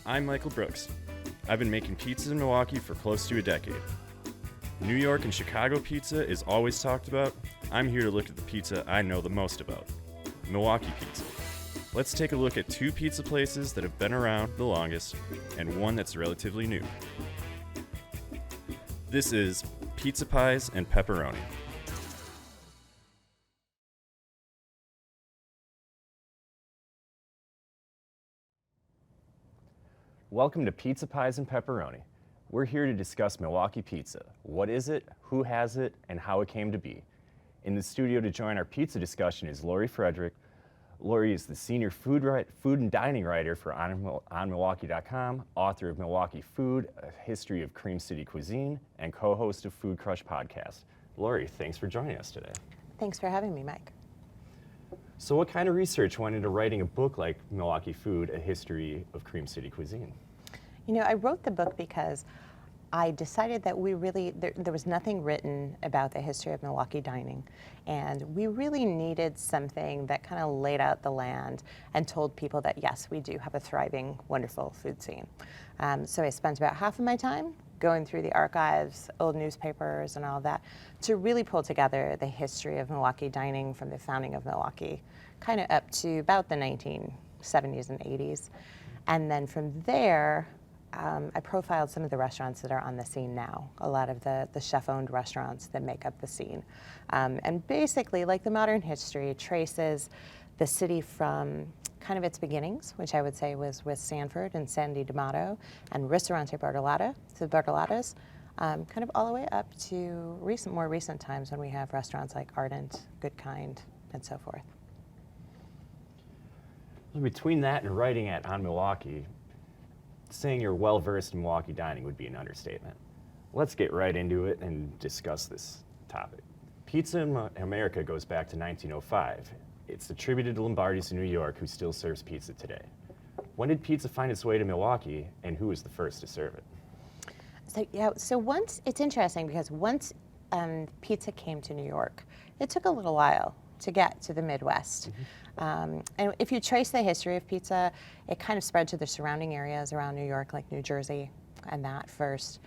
I'm Michael Brooks. I've been making pizzas in Milwaukee for close to a decade. New York and Chicago pizza is always talked about. I'm here to look at the pizza I know the most about, Milwaukee pizza. Let's take a look at two pizza places that have been around the longest and one that's relatively new. This is Pizza Pies and Pepperoni. Welcome to Pizza Pies and Pepperoni. We're here to discuss Milwaukee pizza. What is it, who has it, and how it came to be. In the studio to join our pizza discussion is FREDRICH. Lori is the senior food and dining writer for OnMilwaukee.com, author of Milwaukee Food, A History of Cream City Cuisine, and co-host of Food Crush podcast. Lori, thanks for joining us today. Thanks for having me, Mike. So what kind of research went into writing a book like Milwaukee Food, A History of Cream City Cuisine? You know, I wrote the book because I decided that there was nothing written about the history of Milwaukee dining, and we really needed something that kind of laid out the land and told people that, yes, we do have a thriving, wonderful food scene. So I spent about half of my time going through the archives, old newspapers, and all of that to really pull together the history of Milwaukee dining from the founding of Milwaukee, kind of up to about the 1970s and 80s. And then from there, I profiled some of the restaurants that are on the scene now, a lot of the chef-owned restaurants that make up the scene. And basically, like the modern history, traces the city from kind of its beginnings, which I would say was with Sanford and Sandy D'Amato and Ristorante Bertolotta, so the Bertolottas, kind of all the way up to more recent times when we have restaurants like Ardent, Good Kind, and so forth. Between that and writing at On Milwaukee, saying you're well-versed in Milwaukee dining would be an understatement. Let's get right into it and discuss this topic. Pizza in America goes back to 1905. It's attributed to Lombardi's in New York, who still serves pizza today. When did pizza find its way to Milwaukee, and who was the first to serve it? So once, it's interesting because once pizza came to New York, it took a little while to get to the Midwest. Mm-hmm. And if you trace the history of pizza, it kind of spread to the surrounding areas around New York, like New Jersey, and that first.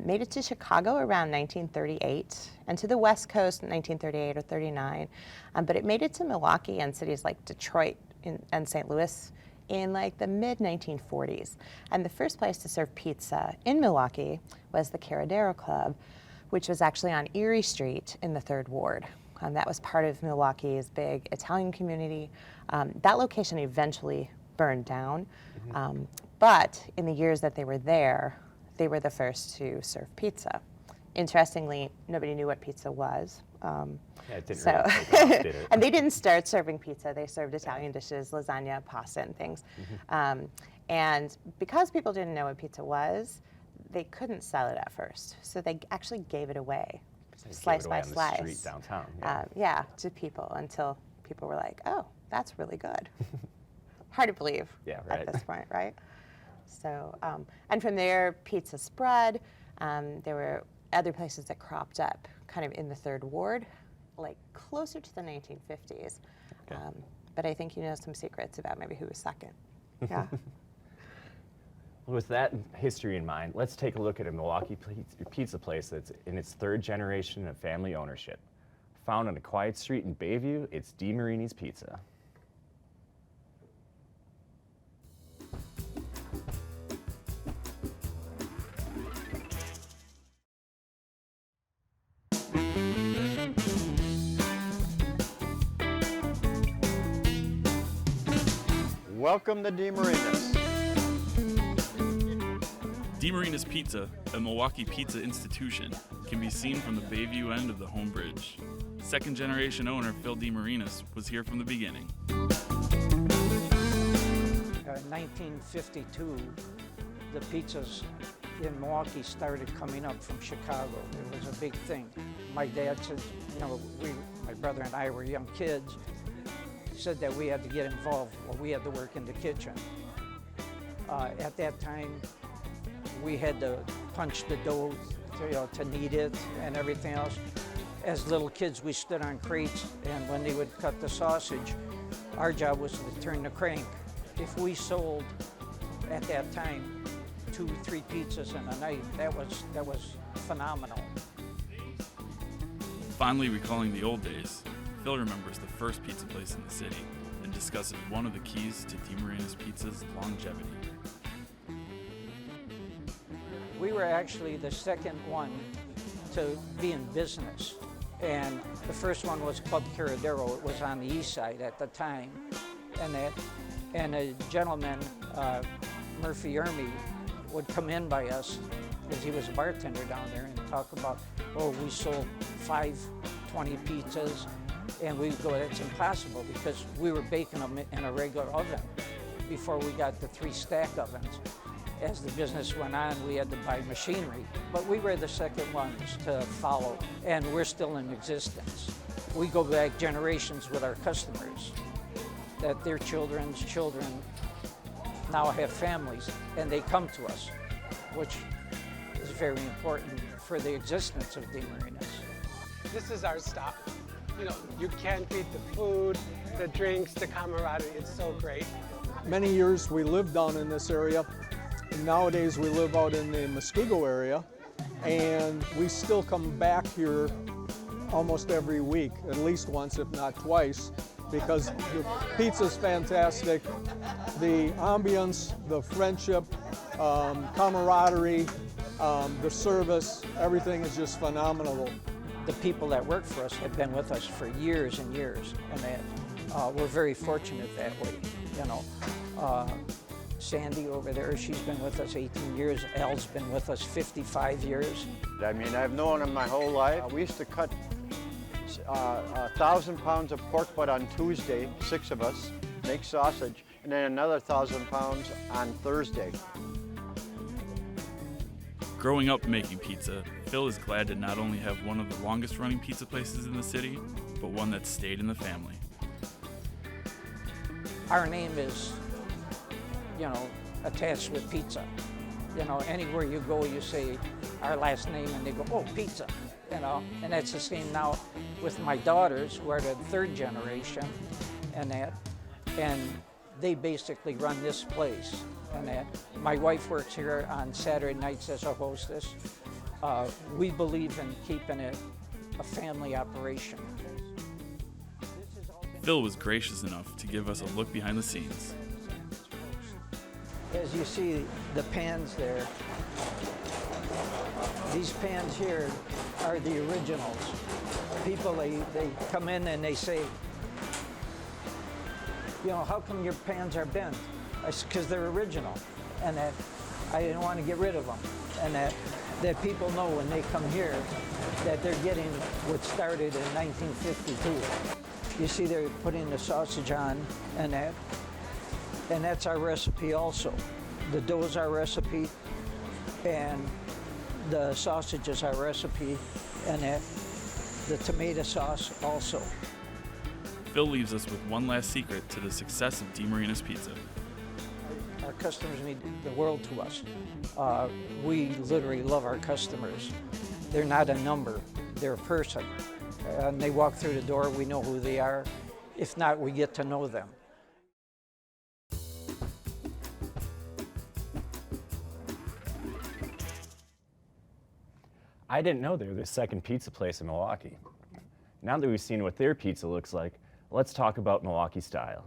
Made it to Chicago around 1938, and to the West Coast in 1938 or 39. But it made it to Milwaukee and cities like Detroit and St. Louis in like the mid-1940s. And the first place to serve pizza in Milwaukee was the Caradero Club, which was actually on Erie Street in the 3rd Ward. That was part of Milwaukee's big Italian community. That location eventually burned down, mm-hmm. But in the years that they were there, they were the first to serve pizza. Interestingly, nobody knew what pizza was. It didn't really take off, did it? And they didn't start serving pizza. They served Italian dishes, lasagna, pasta, and things. Mm-hmm. And because people didn't know what pizza was, they couldn't sell it at first. So they actually gave it away. Slice by slice, on the street downtown. To people until people were like, "Oh, that's really good." Hard to believe at this point, right? So, and from there, pizza spread. There were other places that cropped up, kind of in the 3rd Ward, like closer to the 1950s. Okay. But I think you know some secrets about maybe who was second. Yeah. With that history in mind, let's take a look at a Milwaukee pizza place that's in its 3rd generation of family ownership. Found on a quiet street in Bayview, it's DeMarini's Pizza. Welcome to DeMarini's. DeMarini's Pizza, a Milwaukee pizza institution, can be seen from the Bayview end of the Home Bridge. Second-generation owner Phil DeMarinis was here from the beginning. In 1952, the pizzas in Milwaukee started coming up from Chicago. It was a big thing. My dad said, my brother and I were young kids, said that we had to get involved. Well, we had to work in the kitchen. At that time, we had to punch the dough to knead it and everything else. As little kids, we stood on crates, and when they would cut the sausage, our job was to turn the crank. If we sold at that time, 2-3 pizzas in a night, that was phenomenal. Fondly recalling the old days, Phil remembers the first pizza place in the city and discusses one of the keys to DeMarina's Pizza's longevity. We were actually the second one to be in business. And the first one was Club Caradero. It was on the east side at the time. And a gentleman, Murphy Ermy, would come in by us, because he was a bartender down there, and talk about, oh, we sold 20 pizzas. And we'd go, that's impossible, because we were baking them in a regular oven before we got the 3 stack ovens. As the business went on, we had to buy machinery. But we were the second ones to follow, and we're still in existence. We go back generations with our customers, that their children's children now have families, and they come to us, which is very important for the existence of DeMarina's. This is our stop. You know, you can't beat the food, the drinks, the camaraderie. It's so great. Many years we lived down in this area. Nowadays we live out in the Muskego area, and we still come back here almost every week, at least once, if not twice, because the pizza's fantastic. The ambience, the friendship, camaraderie, the service, everything is just phenomenal. The people that work for us have been with us for years and years, and we're very fortunate that way, you know. Sandy over there, she's been with us 18 years. Al's been with us 55 years. I mean, I've known him my whole life. We used to cut 1,000 pounds of pork butt on Tuesday, 6 of us, make sausage, and then another 1,000 pounds on Thursday. Growing up making pizza, Phil is glad to not only have one of the longest running pizza places in the city, but one that stayed in the family. Our name is, you know, attached with pizza. You know, anywhere you go, you say our last name and they go, oh, pizza, you know. And that's the same now with my daughters, who are the 3rd generation and they basically run this place and that. My wife works here on Saturday nights as a hostess. We believe in keeping it a family operation. Phil was gracious enough to give us a look behind the scenes. As you see the pans there, these pans here are the originals. People, they come in and they say, you know, how come your pans are bent? I said, because they're original, and that I didn't want to get rid of them. And that people know when they come here that they're getting what started in 1952. You see they're putting the sausage on and that's our recipe also. The dough is our recipe, and the sausage is our recipe, and the tomato sauce also. Phil leaves us with one last secret to the success of DeMarina's Pizza. Our customers mean the world to us. We literally love our customers. They're not a number, they're a person. And they walk through the door, we know who they are. If not, we get to know them. I didn't know they were the second pizza place in Milwaukee. Now that we've seen what their pizza looks like, let's talk about Milwaukee style.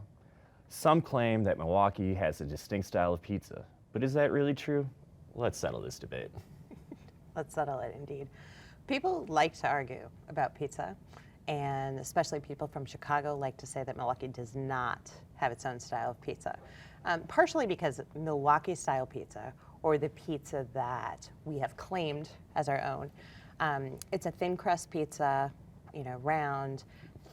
Some claim that Milwaukee has a distinct style of pizza, but is that really true? Let's settle this debate. Let's settle it indeed. People like to argue about pizza, and especially people from Chicago like to say that Milwaukee does not have its own style of pizza. Partially because Milwaukee style pizza, or the pizza that we have claimed as our own, it's a thin crust pizza, you know, round,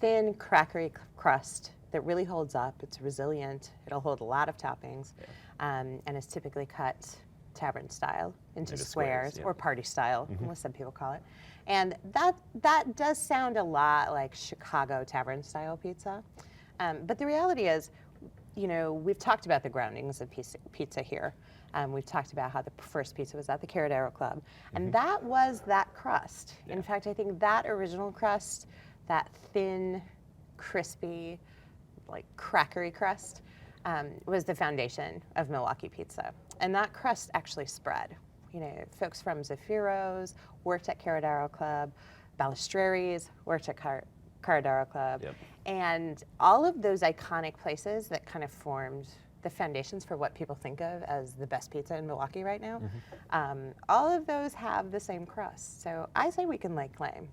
thin crackery crust that really holds up. It's resilient. It'll hold a lot of toppings, and is typically cut tavern style into squares, yeah. or party style, as some people call it. And that does sound a lot like Chicago tavern style pizza. But the reality is, you know, we've talked about the groundings of pizza here. We've talked about how the first pizza was at the Caradero Club, and that was that crust. Yeah. In fact, I think that original crust, that thin, crispy, like crackery crust, was the foundation of Milwaukee pizza. And that crust actually spread. You know, folks from Zaffiro's worked at Caradaro Club, Balistreri's worked at Caradaro Club, Yep. and all of those iconic places that kind of formed the foundations for what people think of as the best pizza in Milwaukee right now, all of those have the same crust. So I say we can lay claim,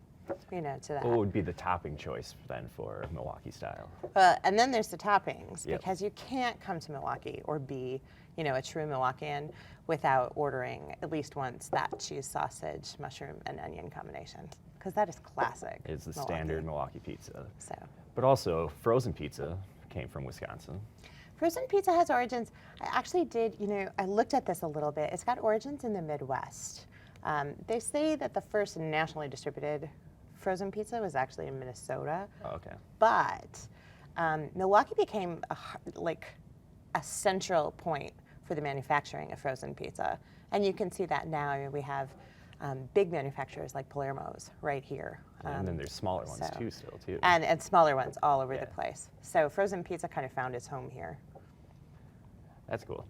you know, to that. What would be the topping choice then for Milwaukee style? And then there's the toppings, Yep. because you can't come to Milwaukee or be, you know, a true Milwaukeean without ordering at least once that cheese sausage, mushroom, and onion combination, because that is classic. It's the Milwaukee. standard Milwaukee pizza. So But also, frozen pizza came from Wisconsin. frozen pizza has origins. I actually did, you know, I looked at this a little bit. It's got origins in the Midwest. They say that the first nationally distributed frozen pizza was actually in Minnesota. Oh, okay. But Milwaukee became a central point for the manufacturing of frozen pizza. And you can see that now. I mean, we have big manufacturers like Palermo's right here. And then there's smaller ones so- too still, too. And smaller ones all over Yeah. the place. So frozen pizza kind of found its home here. That's cool.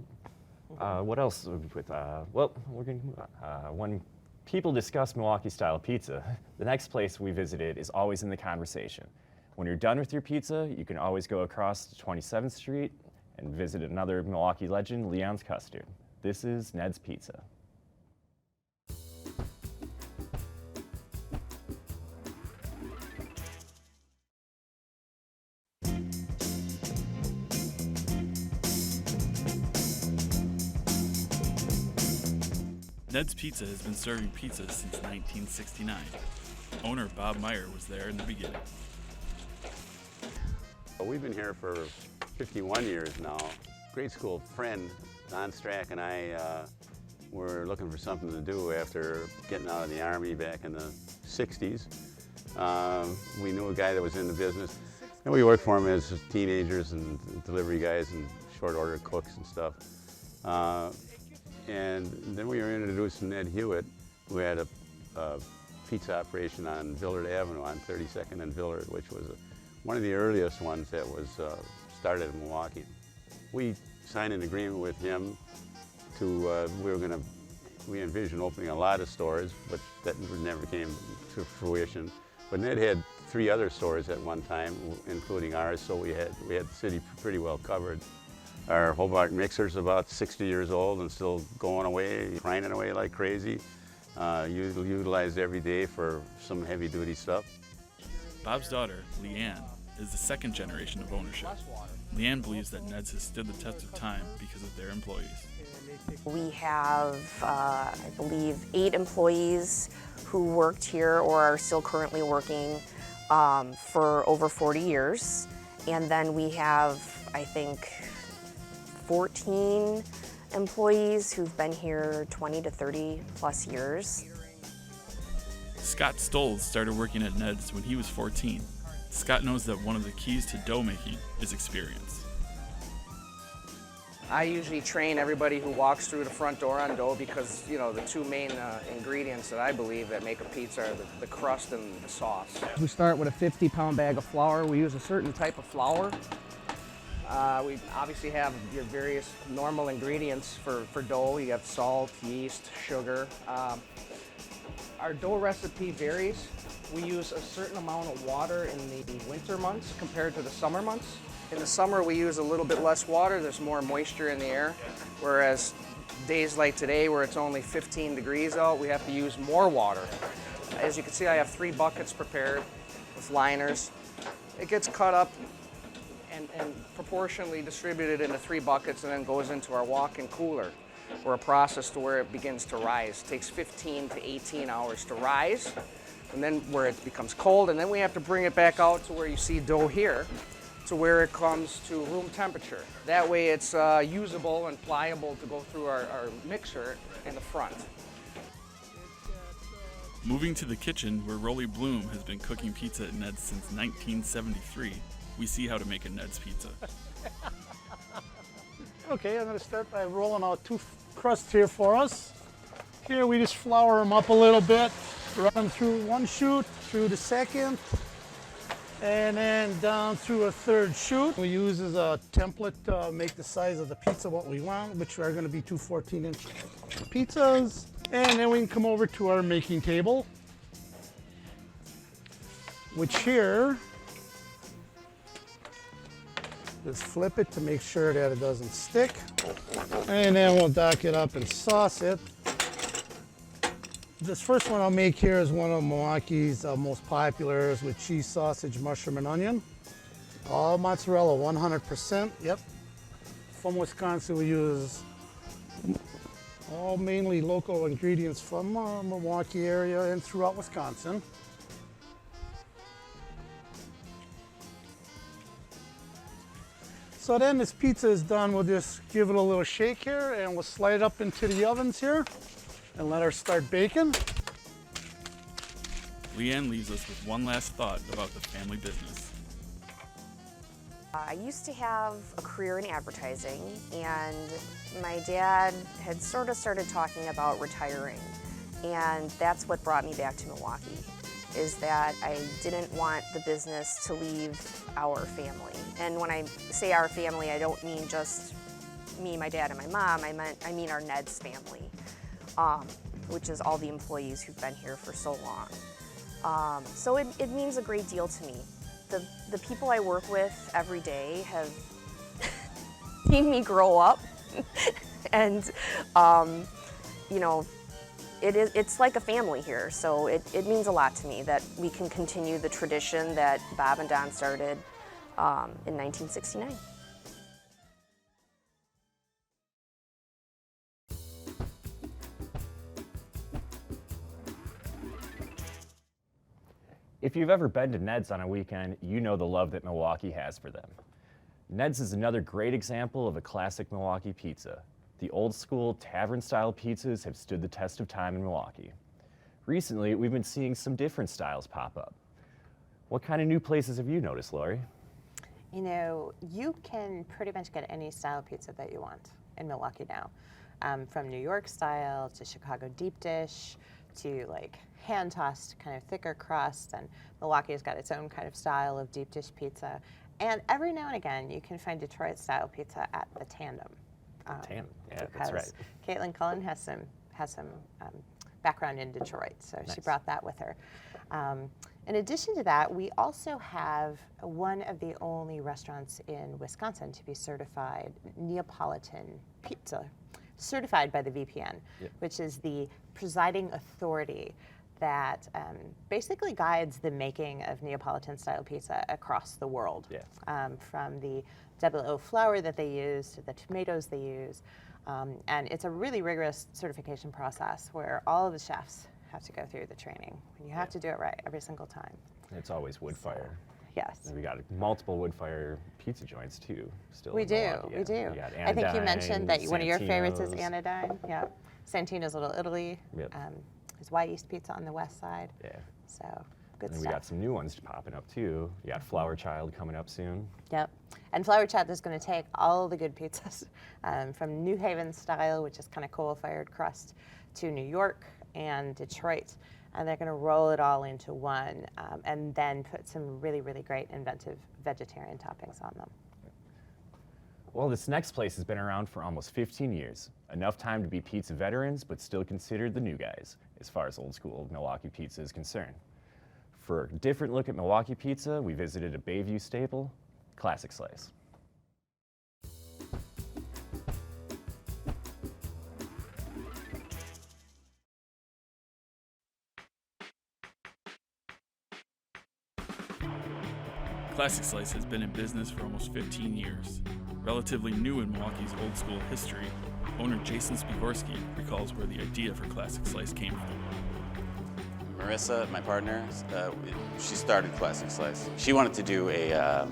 What else with, well, we're going to move on. When people discuss Milwaukee-style pizza, the next place we visited is always in the conversation. When you're done with your pizza, you can always go across to 27th Street and visit another Milwaukee legend, Leon's Custard. This is Ned's Pizza. Ned's Pizza has been serving pizza since 1969. Owner Bob Meyer was there in the beginning. We've been here for 51 years now. Grade school friend Don Strack and I were looking for something to do after getting out of the Army back in the 60s. We knew a guy that was in the business, and we worked for him as teenagers and delivery guys and short order cooks and stuff. And then we were introduced to Ned Hewitt, who had a pizza operation on Villard Avenue on 32nd and Villard, which was one of the earliest ones that was started in Milwaukee. We signed an agreement with him to, we envisioned opening a lot of stores, but that never came to fruition. But Ned had 3 other stores at one time, including ours, so we had the city pretty well covered. Our Hobart mixer's about 60 years old and still going away, grinding away like crazy. Utilized every day for some heavy-duty stuff. Bob's daughter, Leanne, is the second generation of ownership. Leanne believes that Ned's has stood the test of time because of their employees. We have, I believe, 8 employees who worked here or are still currently working for over 40 years. And then we have, I think, 14 employees who've been here 20 to 30 plus years. Scott Stolz started working at Ned's when he was 14. Scott knows that one of the keys to dough making is experience. I usually train everybody who walks through the front door on dough because, you know, the 2 main ingredients that I believe that make a pizza are the crust and the sauce. We start with a 50-pound bag of flour. We use a certain type of flour. We obviously have your various normal ingredients for dough. You have salt, yeast, sugar. Our dough recipe varies. We use a certain amount of water in the winter months compared to the summer months. In the summer, we use a little bit less water. There's more moisture in the air. Whereas days like today, where it's only 15 degrees out, we have to use more water. As you can see, I have 3 buckets prepared with liners. It gets cut up and proportionally distributed into 3 buckets and then goes into our walk-in cooler, or a process to where it begins to rise. It takes 15 to 18 hours to rise, and then where it becomes cold, and then we have to bring it back out to where you see dough here, to where it comes to room temperature. That way it's usable and pliable to go through our mixer in the front. Moving to the kitchen, where ROLLIE Bloom has been cooking pizza at Ned's since 1973, we see how to make a Ned's pizza. Okay, I'm going to start by rolling out 2 crusts here for us. Here we just flour them up a little bit, run them through 1 chute, through the second, And then down through a third chute. We use as a template to make the size of the pizza what we want, which are going to be two 14-inch pizzas. And then we can come over to our making table, which here, just flip it to make sure that it doesn't stick. And then we'll dock it up and sauce it. This first one I'll make here is one of Milwaukee's most popular, with cheese, sausage, mushroom, and onion. All mozzarella, 100%. Yep. From Wisconsin, we use all mainly local ingredients from Milwaukee area and throughout Wisconsin. So then this pizza is done, we'll just give it a little shake here and we'll slide it up into the ovens here and let her start baking. Leanne leaves us with one last thought about the family business. I used to have a career in advertising, and my dad had sort of started talking about retiring, and that's what brought me back to Milwaukee, is that I didn't want the business to leave our family. And when I say our family, I don't mean just me, my dad, and my mom. I mean our Ned's family, which is all the employees who've been here for so long. So it means a great deal to me. The people I work with every day have seen me grow up, and you know, it's like a family here. So it means a lot to me that we can continue the tradition that Bob and Don started in 1969. If you've ever been to Ned's on a weekend, you know the love that Milwaukee has for them. Ned's is another great example of a classic Milwaukee pizza. The old school tavern-style pizzas have stood the test of time in Milwaukee. Recently, we've been seeing some different styles pop up. What kind of new places have you noticed, Lori? You know, you can pretty much get any style pizza that you want in Milwaukee now. From New York style to Chicago deep dish to like hand-tossed kind of thicker crust, and Milwaukee has got its own kind of style of deep dish pizza. And every now and again, you can find Detroit style pizza at the Tandem. Tandem, yeah, that's right. Caitlin Cullen has some background in Detroit, so Nice. She brought that with her. In addition to that, we also have one of the only restaurants in Wisconsin to be certified Neapolitan pizza, certified by the VPN, Yep. which is the presiding authority that basically guides the making of Neapolitan-style pizza across the world. Yeah. From the double O flour that they use to the tomatoes they use. And it's a really rigorous certification process where all of the chefs have to go through the training. And you have to do it right every single time. It's always wood fire. Yes. And we got multiple wood fire pizza joints too. Still. We in do, Milwaukee. we do. Yeah. We got I think you Anodyne, mentioned that one of your favorites is Santino's. Anodyne. Yeah. Santino's Little Italy. Yep. There's White East Pizza on the west side. Yeah. So good And we stuff. got some new ones popping up too. You got Flower Child coming up soon. Yep. And Flower Child is going to take all the good pizzas from New Haven style, which is kind of coal-fired crust, to New York and Detroit. And they're going to roll it all into one and then put some really, really great inventive vegetarian toppings on them. Well, this next place has been around for almost 15 years. Enough time to be pizza veterans, but still considered the new guys, as far as old school Milwaukee pizza is concerned. For a different look at Milwaukee pizza, we visited a Bayview staple, Classic Slice. Classic Slice has been in business for almost 15 years. Relatively new in Milwaukee's old school history, owner Jason Spigorski recalls where the idea for Classic Slice came from. Marissa, my partner, she started Classic Slice. She wanted to do a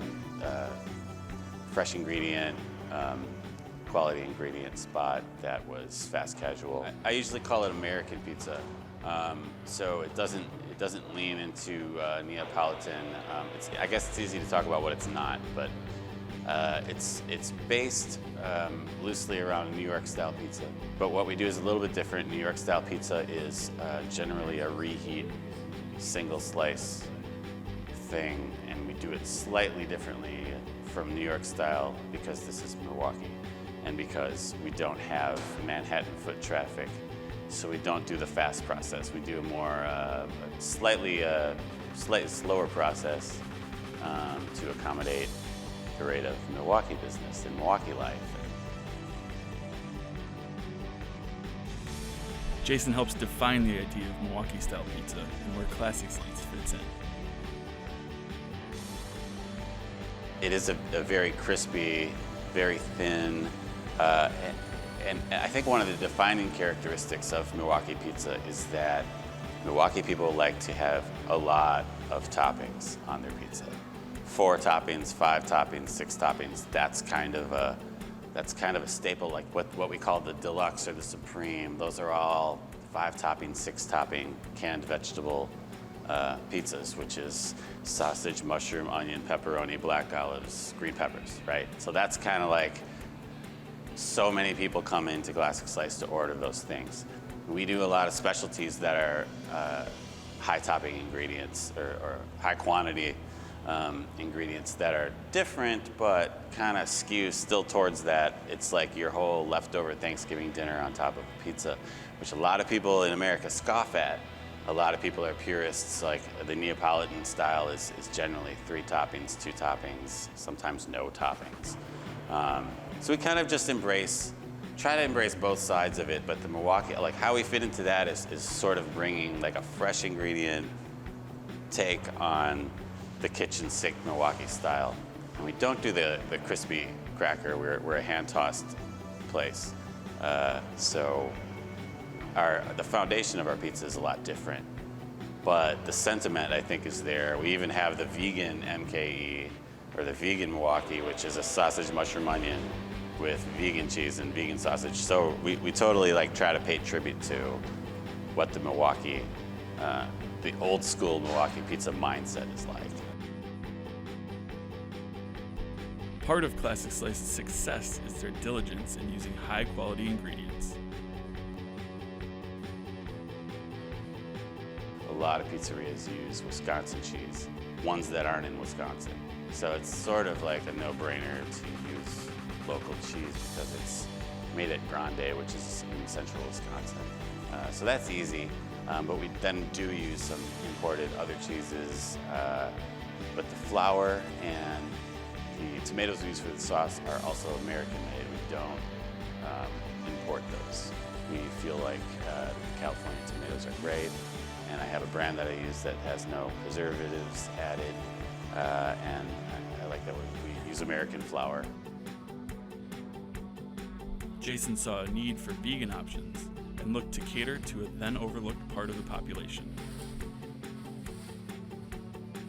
fresh ingredient, quality ingredient spot that was fast casual. I usually call it American pizza, so it doesn't lean into Neapolitan. I guess it's easy to talk about what it's not, but it's based loosely around New York style pizza. But what we do is a little bit different. New York style pizza is generally a reheat single slice thing, and we do it slightly differently from New York style because this is Milwaukee and because we don't have Manhattan foot traffic. So we don't do the fast process. We do a more slightly slower process to accommodate the rate of Milwaukee business and Milwaukee life. Jason helps define the idea of Milwaukee-style pizza and where Classic Slice fits in. It is a very crispy, very thin, and I think one of the defining characteristics of Milwaukee pizza is that Milwaukee people like to have a lot of toppings on their pizza. 4 toppings, 5 toppings, 6 toppings. That's kind of a staple, like what we call the deluxe or the supreme. Those are all 5 topping, 6 topping canned vegetable pizzas, which is sausage, mushroom, onion, pepperoni, black olives, green peppers, right? So that's kind of like, so many people come into Classic Slice to order those things. We do a lot of specialties that are high topping ingredients or high quantity ingredients that are different, but kind of skew still towards that. It's like your whole leftover Thanksgiving dinner on top of a pizza, which a lot of people in America scoff at. A lot of people are purists, like the Neapolitan style is generally 3 toppings, 2 toppings, sometimes no toppings. So we kind of just try to embrace both sides of it, but the Milwaukee, like how we fit into that is sort of bringing like a fresh ingredient take on the kitchen sink Milwaukee style. And we don't do the crispy cracker, we're a hand-tossed place. So the foundation of our pizza is a lot different, but the sentiment I think is there. We even have the vegan MKE, or the vegan Milwaukee, which is a sausage, mushroom, onion with vegan cheese and vegan sausage. So we totally like try to pay tribute to what the Milwaukee, the old school Milwaukee pizza mindset is like. Part of Classic Slice's success is their diligence in using high quality ingredients. A lot of pizzerias use Wisconsin cheese, ones that aren't in Wisconsin. So it's sort of like a no-brainer to use local cheese because it's made at Grande, which is in central Wisconsin. So that's easy, but we then do use some imported other cheeses, but the flour and the tomatoes we use for the sauce are also American-made. We don't import those. We feel like the California tomatoes are great, and I have a brand that I use that has no preservatives added, and I like that we use American flour. Jason saw a need for vegan options and looked to cater to a then overlooked part of the population.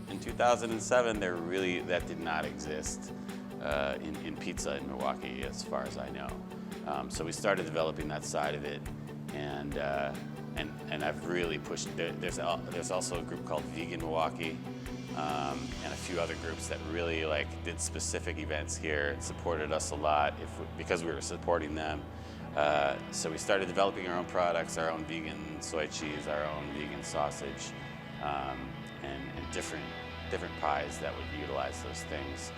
In 2007, that did not exist in pizza in Milwaukee, as far as I know. So we started developing that side of it, and I've really pushed. There's also a group called Vegan Milwaukee, and a few other groups that really did specific events here and supported us a lot because we were supporting them. So we started developing our own products, our own vegan soy cheese, our own vegan sausage, and different pies that would utilize those things.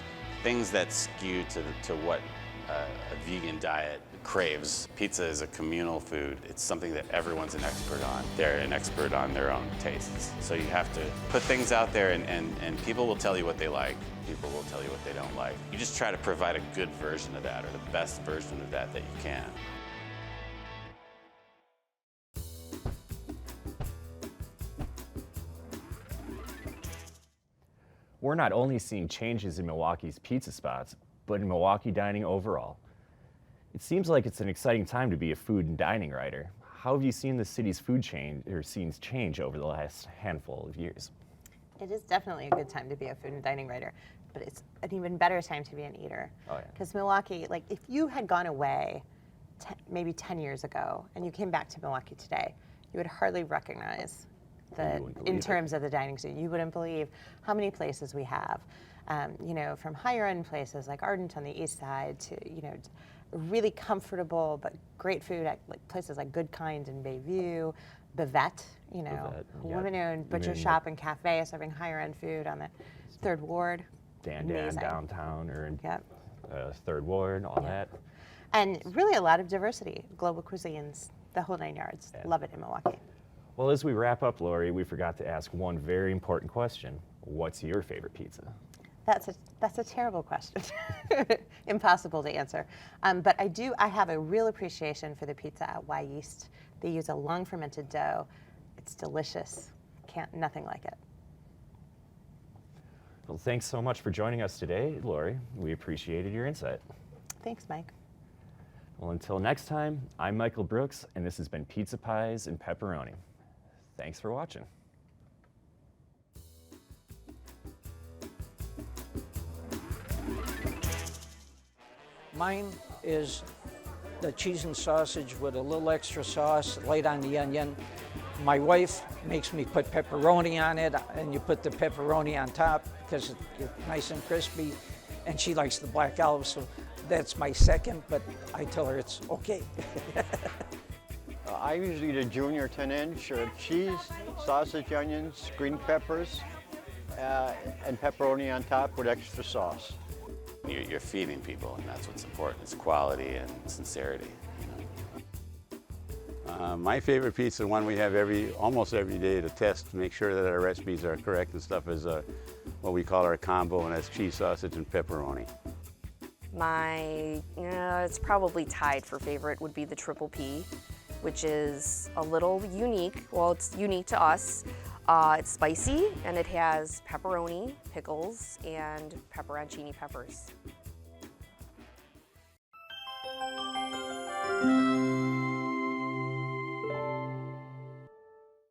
Things that skew to what a vegan diet craves. Pizza is a communal food. It's something that everyone's an expert on. They're an expert on their own tastes. So you have to put things out there and people will tell you what they like. People will tell you what they don't like. You just try to provide a good version of that, or the best version of that you can. We're not only seeing changes in Milwaukee's pizza spots, but in Milwaukee dining overall. It seems like it's an exciting time to be a food and dining writer. How have you seen the city's food scenes change over the last handful of years? It is definitely a good time to be a food and dining writer, but it's an even better time to be an eater. Oh, yeah. Because Milwaukee, if you had gone away maybe 10 years ago and you came back to Milwaukee today, you would hardly recognize in terms of the dining scene. You wouldn't believe how many places we have, from higher end places like Ardent on the east side to, really comfortable but great food at places like Good Kind in Bayview, Bavette, women-owned butcher shop and cafe serving higher end food on the Third Ward. Dan Amazing. downtown or in Yep. Third Ward, all that. And really a lot of diversity, global cuisines, the whole 9 yards. Yeah. Love it in Milwaukee. Well, as we wrap up, Lori, we forgot to ask one very important question. What's your favorite pizza? That's a terrible question. Impossible to answer. But I have a real appreciation for the pizza at Y Yeast. They use a long fermented dough. It's delicious. Nothing like it. Well, thanks so much for joining us today, Lori. We appreciated your insight. Thanks, Mike. Well, until next time, I'm Michael Brooks, and this has been Pizza Pies and Pepperoni. Thanks for watching. Mine is the cheese and sausage with a little extra sauce, light on the onion. My wife makes me put pepperoni on it, and you put the pepperoni on top because it's nice and crispy, and she likes the black olive, so that's my second, but I tell her it's okay. I usually eat a junior 10-inch cheese, sausage, onions, green peppers, and pepperoni on top with extra sauce. You're feeding people, and that's what's important. It's quality and sincerity. My favorite pizza, one we have almost every day to test to make sure that our recipes are correct and stuff, is what we call our combo, and that's cheese, sausage, and pepperoni. It's probably tied for favorite would be the Triple P, which is a little unique. Well, it's unique to us. It's spicy, and it has pepperoni, pickles, and pepperoncini peppers.